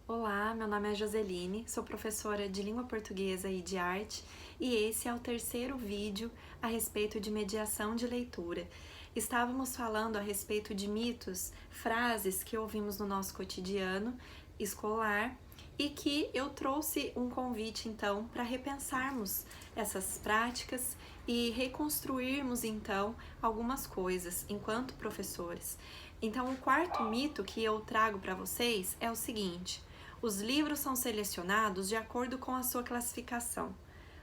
Olá, meu nome é Joseline, sou professora de língua portuguesa e de arte e esse é o terceiro vídeo a respeito de mediação de leitura. Estávamos falando a respeito de mitos, frases que ouvimos no nosso cotidiano escolar e que eu trouxe um convite então para repensarmos essas práticas e reconstruirmos então algumas coisas enquanto professores. Então, o quarto mito que eu trago para vocês é o seguinte: os livros são selecionados de acordo com a sua classificação.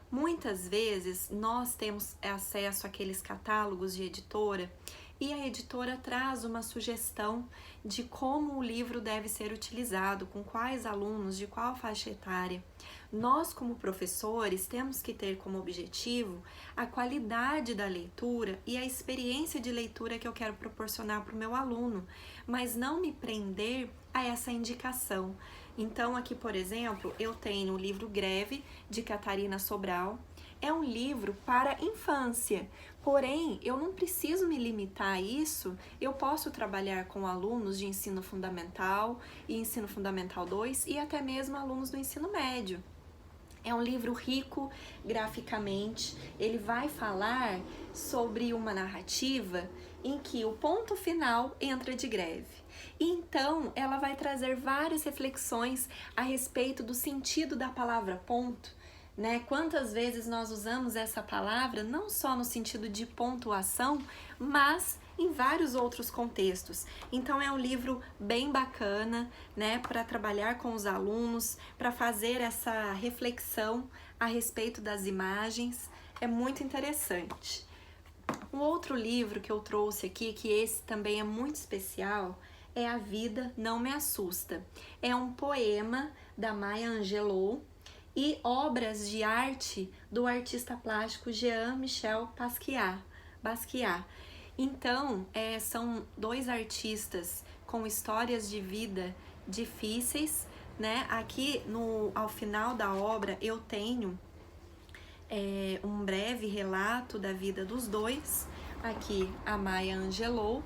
Muitas vezes nós temos acesso àqueles catálogos de editora e a editora traz uma sugestão de como o livro deve ser utilizado, com quais alunos, de qual faixa etária. Nós, como professores, temos que ter como objetivo a qualidade da leitura e a experiência de leitura que eu quero proporcionar para o meu aluno, mas não me prender a essa indicação. Então, aqui, por exemplo, eu tenho o livro Greve, de Catarina Sobral. É um livro para infância, porém, eu não preciso me limitar a isso, eu posso trabalhar com alunos de ensino fundamental e ensino fundamental 2 e até mesmo alunos do ensino médio. É um livro rico graficamente, ele vai falar sobre uma narrativa em que o ponto final entra de greve. E então ela vai trazer várias reflexões a respeito do sentido da palavra ponto, né? Quantas vezes nós usamos essa palavra não só no sentido de pontuação, mas em vários outros contextos. Então é um livro bem bacana, né, para trabalhar com os alunos, para fazer essa reflexão a respeito das imagens. É muito interessante. Um outro livro que eu trouxe aqui, que esse também é muito especial, é A Vida Não Me Assusta. É um poema da Maya Angelou e obras de arte do artista plástico Jean-Michel Basquiat. Então, são dois artistas com histórias de vida difíceis, né? Aqui ao final da obra eu tenho um breve relato da vida dos dois. Aqui a Maya Angelou,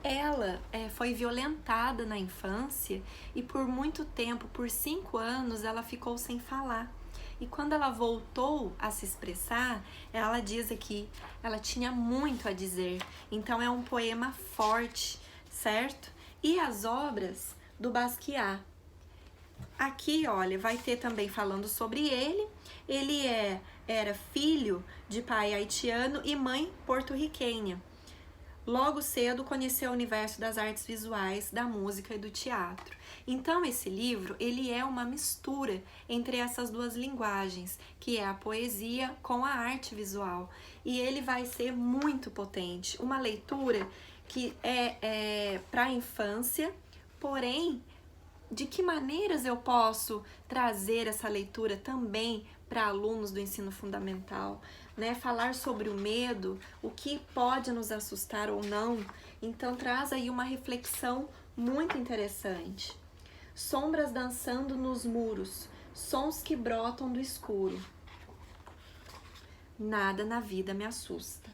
ela foi violentada na infância e por muito tempo, por 5 anos, ela ficou sem falar. E quando ela voltou a se expressar, ela diz aqui, ela tinha muito a dizer. Então é um poema forte, certo? E as obras do Basquiat. Aqui, olha, vai ter também falando sobre ele. Ele era filho de pai haitiano e mãe porto-riquenha. Logo cedo conheceu o universo das artes visuais, da música e do teatro. Então esse livro, ele é uma mistura entre essas duas linguagens, que é a poesia com a arte visual. E ele vai ser muito potente, uma leitura que é para a infância, porém, de que maneiras eu posso trazer essa leitura também para alunos do ensino fundamental, né? Falar sobre o medo, o que pode nos assustar ou não. Então traz aí uma reflexão muito interessante. Sombras dançando nos muros, sons que brotam do escuro. Nada na vida me assusta.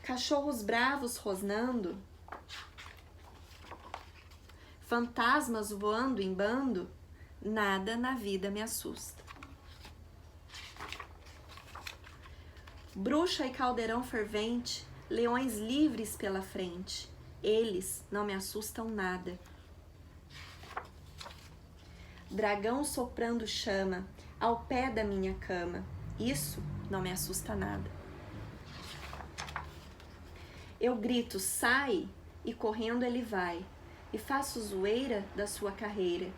Cachorros bravos rosnando, fantasmas voando em bando, nada na vida me assusta. Bruxa e caldeirão fervente, leões livres pela frente, eles não me assustam nada. Dragão soprando chama, ao pé da minha cama, isso não me assusta nada. Eu grito, sai, e correndo ele vai, e faço zoeira da sua carreira.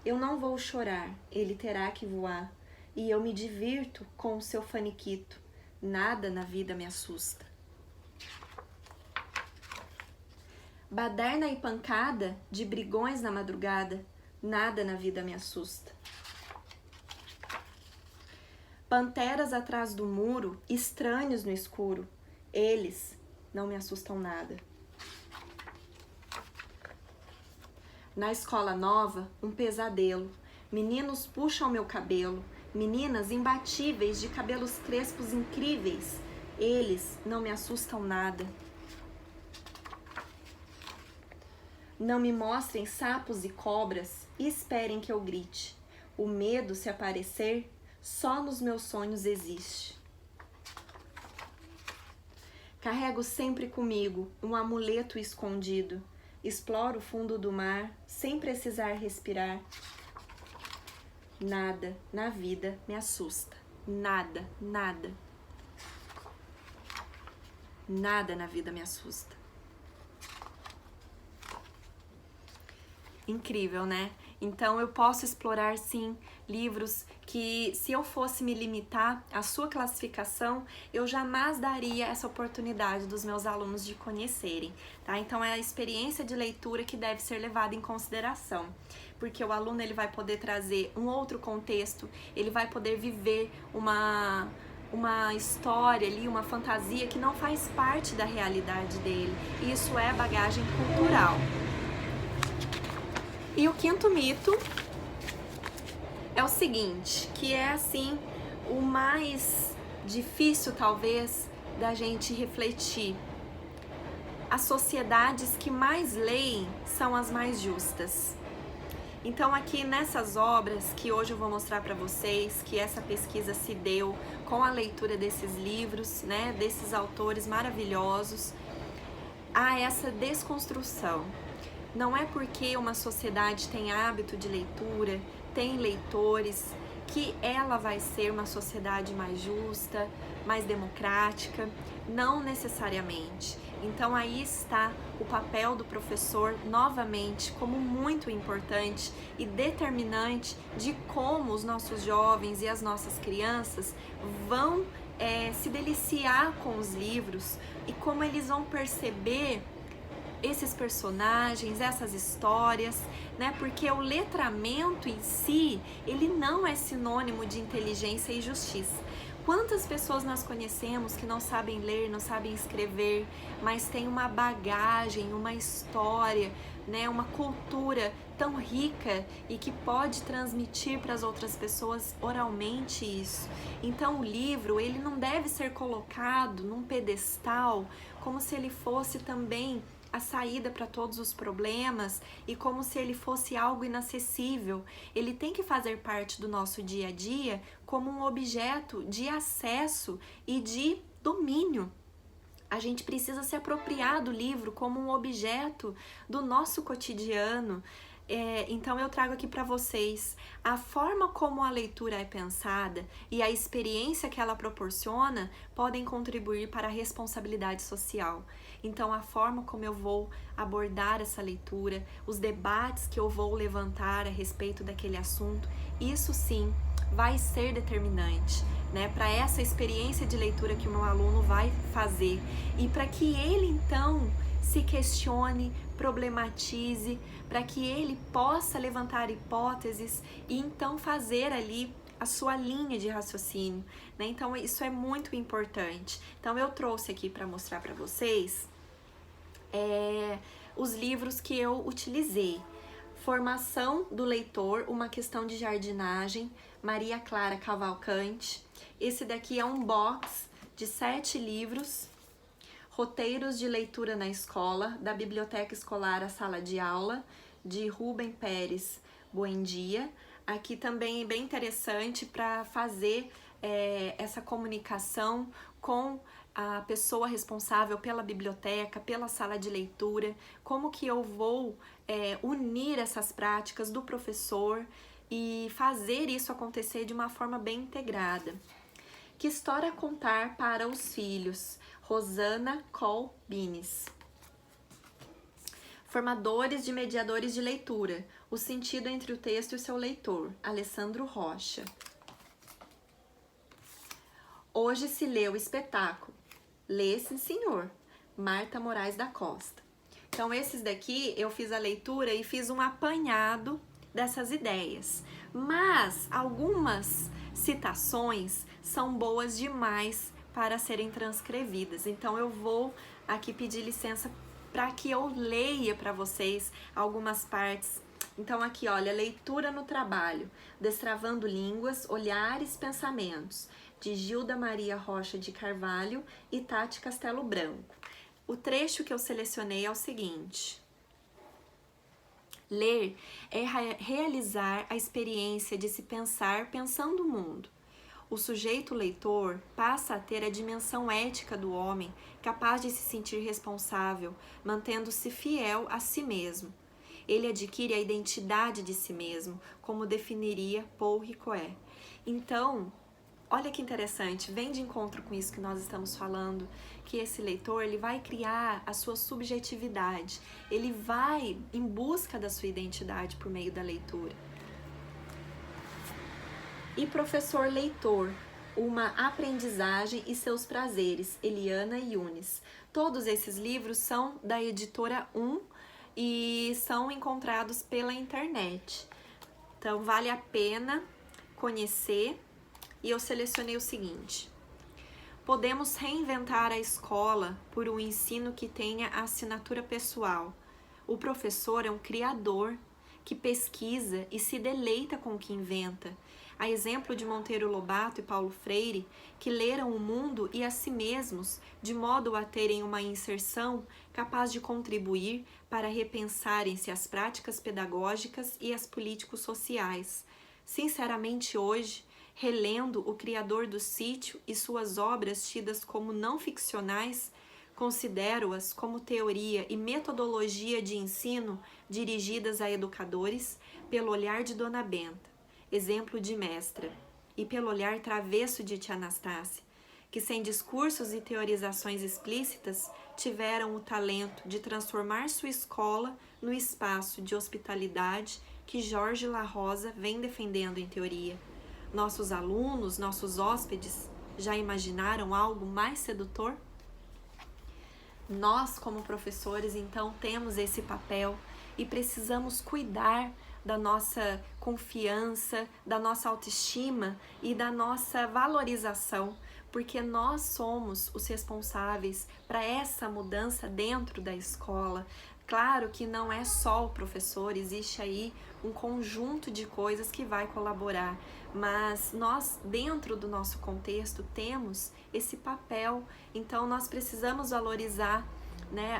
Eu não vou chorar, ele terá que voar, e eu me divirto com o seu faniquito. Nada na vida me assusta. Baderna e pancada de brigões na madrugada, nada na vida me assusta. Panteras atrás do muro, estranhos no escuro, eles não me assustam nada. Na escola nova, um pesadelo. Meninos puxam meu cabelo, meninas imbatíveis de cabelos crespos incríveis. Eles não me assustam nada. Não me mostrem sapos e cobras e esperem que eu grite. O medo, se aparecer, só nos meus sonhos existe. Carrego sempre comigo um amuleto escondido. Exploro o fundo do mar sem precisar respirar. Nada na vida me assusta. Nada, nada. Nada na vida me assusta. Incrível, né? Então eu posso explorar sim livros que, se eu fosse me limitar à sua classificação, eu jamais daria essa oportunidade dos meus alunos de conhecerem, tá? Então é a experiência de leitura que deve ser levada em consideração, porque o aluno ele vai poder trazer um outro contexto, ele vai poder viver uma história ali, uma fantasia que não faz parte da realidade dele. Isso é bagagem cultural. E o quinto mito é o seguinte, que é assim o mais difícil talvez da gente refletir. As sociedades que mais leem são as mais justas. Então aqui nessas obras que hoje eu vou mostrar para vocês, que essa pesquisa se deu com a leitura desses livros, né, desses autores maravilhosos, há essa desconstrução. Não é porque uma sociedade tem hábito de leitura, tem leitores, que ela vai ser uma sociedade mais justa, mais democrática, não necessariamente. Então aí está o papel do professor novamente como muito importante e determinante de como os nossos jovens e as nossas crianças vão se deliciar com os livros e como eles vão perceber esses personagens, essas histórias, né? Porque o letramento em si, ele não é sinônimo de inteligência e justiça. Quantas pessoas nós conhecemos que não sabem ler, não sabem escrever, mas têm uma bagagem, uma história, né? Uma cultura tão rica e que pode transmitir para as outras pessoas oralmente isso. Então o livro, ele não deve ser colocado num pedestal como se ele fosse também a saída para todos os problemas e como se ele fosse algo inacessível. Ele tem que fazer parte do nosso dia a dia como um objeto de acesso e de domínio. A gente precisa se apropriar do livro como um objeto do nosso cotidiano. Então eu trago aqui para vocês a forma como a leitura é pensada e a experiência que ela proporciona podem contribuir para a responsabilidade social. Então a forma como eu vou abordar essa leitura, os debates que eu vou levantar a respeito daquele assunto, isso sim vai ser determinante, né, para essa experiência de leitura que o meu aluno vai fazer e para que ele então se questione, problematize, para que ele possa levantar hipóteses e então fazer ali a sua linha de raciocínio, né? Então isso é muito importante. Então eu trouxe aqui para mostrar para vocês os livros que eu utilizei. Formação do Leitor, uma questão de jardinagem, Maria Clara Cavalcante. Esse daqui é um box de 7 livros. Roteiros de leitura na escola, da Biblioteca Escolar à Sala de Aula, de Rubem Pérez Buendia. Aqui também é bem interessante para fazer essa comunicação com a pessoa responsável pela biblioteca, pela sala de leitura, como que eu vou unir essas práticas do professor e fazer isso acontecer de uma forma bem integrada. Que história contar para os filhos? Rosana Colbines. Formadores de mediadores de leitura, o sentido entre o texto e o seu leitor, Alessandro Rocha. Hoje se lê o espetáculo, Lê sim senhor, Marta Moraes da Costa. Então esses daqui eu fiz a leitura e fiz um apanhado dessas ideias, mas algumas citações são boas demais para serem transcrevidas, então eu vou aqui pedir licença para que eu leia para vocês algumas partes. Então aqui, olha, leitura no trabalho, Destravando Línguas, Olhares, Pensamentos, de Gilda Maria Rocha de Carvalho e Tati Castelo Branco. O trecho que eu selecionei é o seguinte: Ler é realizar a experiência de se pensar pensando o mundo. O sujeito leitor passa a ter a dimensão ética do homem, capaz de se sentir responsável, mantendo-se fiel a si mesmo. Ele adquire a identidade de si mesmo, como definiria Paul Ricoeur. Então, olha que interessante, vem de encontro com isso que nós estamos falando, que esse leitor ele vai criar a sua subjetividade, ele vai em busca da sua identidade por meio da leitura. E Professor Leitor, uma aprendizagem e seus prazeres, Eliana Yunes. Todos esses livros são da editora e são encontrados pela internet. Então vale a pena conhecer. E eu selecionei o seguinte: podemos reinventar a escola por um ensino que tenha assinatura pessoal. O professor é um criador que pesquisa e se deleita com o que inventa. A exemplo de Monteiro Lobato e Paulo Freire, que leram o mundo e a si mesmos, de modo a terem uma inserção capaz de contribuir para repensarem-se as práticas pedagógicas e as políticos-sociais. Sinceramente, hoje, relendo O Criador do Sítio e suas obras tidas como não ficcionais, considero-as como teoria e metodologia de ensino dirigidas a educadores pelo olhar de Dona Benta, exemplo de mestra, e pelo olhar travesso de Tia Anastácia, que sem discursos e teorizações explícitas tiveram o talento de transformar sua escola no espaço de hospitalidade que Jorge La Rosa vem defendendo em teoria. Nossos alunos, nossos hóspedes, já imaginaram algo mais sedutor? Nós, como professores, então, temos esse papel e precisamos cuidar da nossa confiança, da nossa autoestima e da nossa valorização, porque nós somos os responsáveis para essa mudança dentro da escola. Claro que não é só o professor, existe aí um conjunto de coisas que vai colaborar, mas nós, dentro do nosso contexto, temos esse papel, então nós precisamos valorizar, né,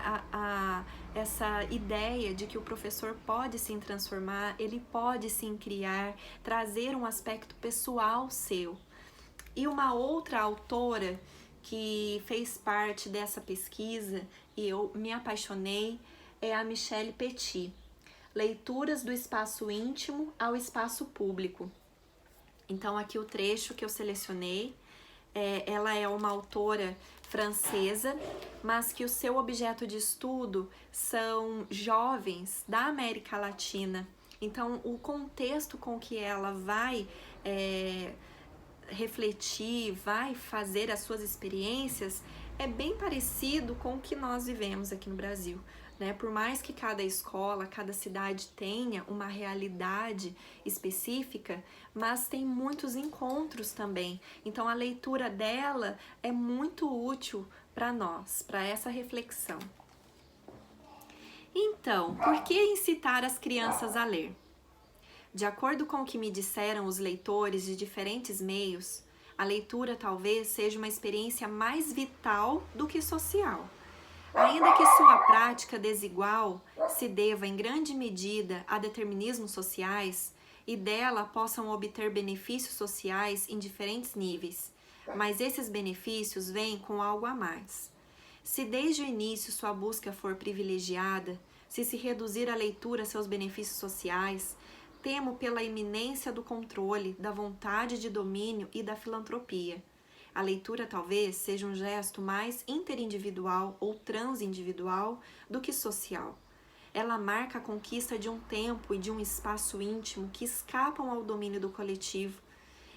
essa ideia de que o professor pode sim transformar, ele pode sim criar, trazer um aspecto pessoal seu. E uma outra autora que fez parte dessa pesquisa e eu me apaixonei é a Michelle Petit, Leituras do Espaço Íntimo ao Espaço Público. Então aqui o trecho que eu selecionei, ela é uma autora francesa, mas que o seu objeto de estudo são jovens da América Latina. Então o contexto com que ela vai refletir, vai fazer as suas experiências é bem parecido com o que nós vivemos aqui no Brasil, né? Por mais que cada escola, cada cidade tenha uma realidade específica, mas tem muitos encontros também. Então a leitura dela é muito útil para nós, para essa reflexão. Então, por que incitar as crianças a ler? De acordo com o que me disseram os leitores de diferentes meios, a leitura talvez seja uma experiência mais vital do que social. Ainda que sua prática desigual se deva em grande medida a determinismos sociais e dela possam obter benefícios sociais em diferentes níveis, mas esses benefícios vêm com algo a mais. Se desde o início sua busca for privilegiada, se reduzir a leitura a seus benefícios sociais, temo pela iminência do controle, da vontade de domínio e da filantropia. A leitura talvez seja um gesto mais interindividual ou transindividual do que social. Ela marca a conquista de um tempo e de um espaço íntimo que escapam ao domínio do coletivo.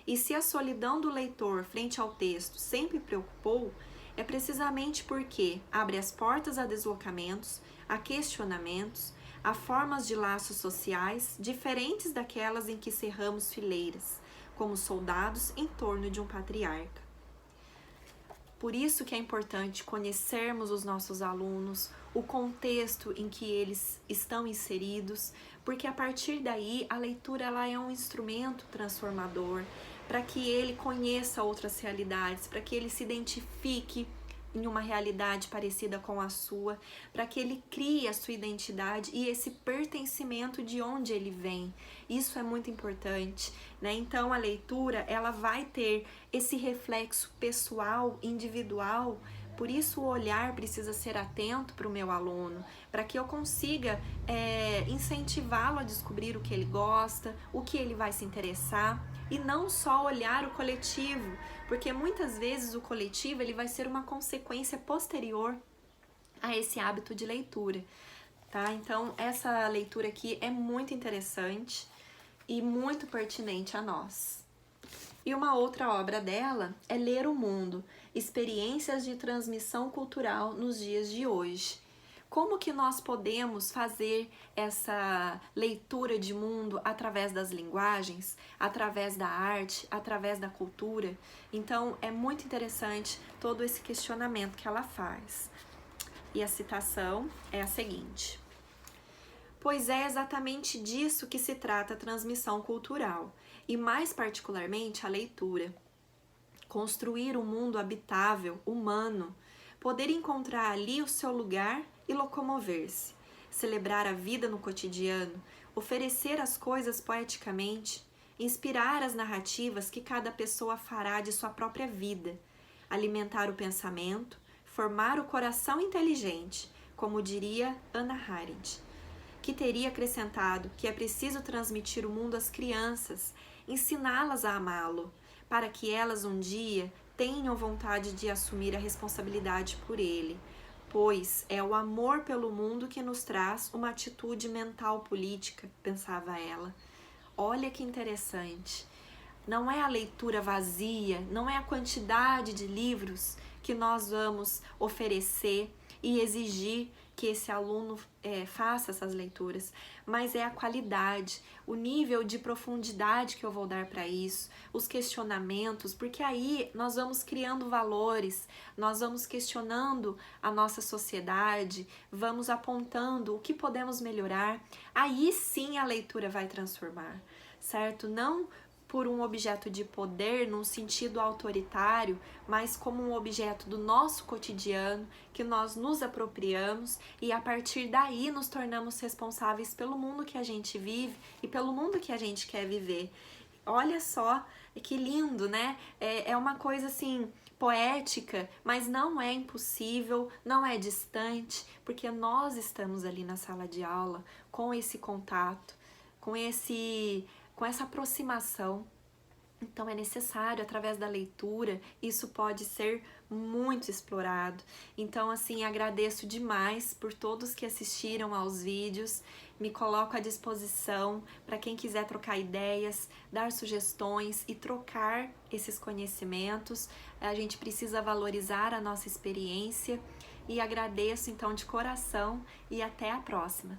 E se a solidão do leitor frente ao texto sempre preocupou, é precisamente porque abre as portas a deslocamentos, a questionamentos, a formas de laços sociais diferentes daquelas em que cerramos fileiras, como soldados em torno de um patriarca. Por isso que é importante conhecermos os nossos alunos, o contexto em que eles estão inseridos, porque a partir daí a leitura ela é um instrumento transformador para que ele conheça outras realidades, para que ele se identifique em uma realidade parecida com a sua, para que ele crie a sua identidade e esse pertencimento de onde ele vem. Isso é muito importante, né? Então a leitura, ela vai ter esse reflexo pessoal, individual. Por isso o olhar precisa ser atento para o meu aluno, para que eu consiga incentivá-lo a descobrir o que ele gosta, o que ele vai se interessar, e não só olhar o coletivo, porque muitas vezes o coletivo ele vai ser uma consequência posterior a esse hábito de leitura, tá? Então essa leitura aqui é muito interessante e muito pertinente a nós. E uma outra obra dela é Ler o Mundo, Experiências de Transmissão Cultural nos Dias de Hoje. Como que nós podemos fazer essa leitura de mundo através das linguagens, através da arte, através da cultura? Então é muito interessante todo esse questionamento que ela faz. E a citação é a seguinte: pois é exatamente disso que se trata a transmissão cultural, e mais particularmente a leitura. Construir um mundo habitável, humano, poder encontrar ali o seu lugar e locomover-se, celebrar a vida no cotidiano, oferecer as coisas poeticamente, inspirar as narrativas que cada pessoa fará de sua própria vida, alimentar o pensamento, formar o coração inteligente, como diria Hannah Arendt, que teria acrescentado que é preciso transmitir o mundo às crianças, ensiná-las a amá-lo, para que elas um dia tenham vontade de assumir a responsabilidade por ele, pois é o amor pelo mundo que nos traz uma atitude mental política, pensava ela. Olha que interessante. Não é a leitura vazia, não é a quantidade de livros que nós vamos oferecer e exigir que esse aluno faça essas leituras, mas é a qualidade, o nível de profundidade que eu vou dar para isso, os questionamentos, porque aí nós vamos criando valores, nós vamos questionando a nossa sociedade, vamos apontando o que podemos melhorar, aí sim a leitura vai transformar, certo? Não por um objeto de poder num sentido autoritário, mas como um objeto do nosso cotidiano, que nós nos apropriamos e a partir daí nos tornamos responsáveis pelo mundo que a gente vive e pelo mundo que a gente quer viver. Olha só que lindo, né? É uma coisa assim poética, mas não é impossível, não é distante, porque nós estamos ali na sala de aula com esse contato, com essa aproximação. Então é necessário, através da leitura, isso pode ser muito explorado. Então, assim, agradeço demais por todos que assistiram aos vídeos, me coloco à disposição para quem quiser trocar ideias, dar sugestões e trocar esses conhecimentos. A gente precisa valorizar a nossa experiência e agradeço então de coração e até a próxima.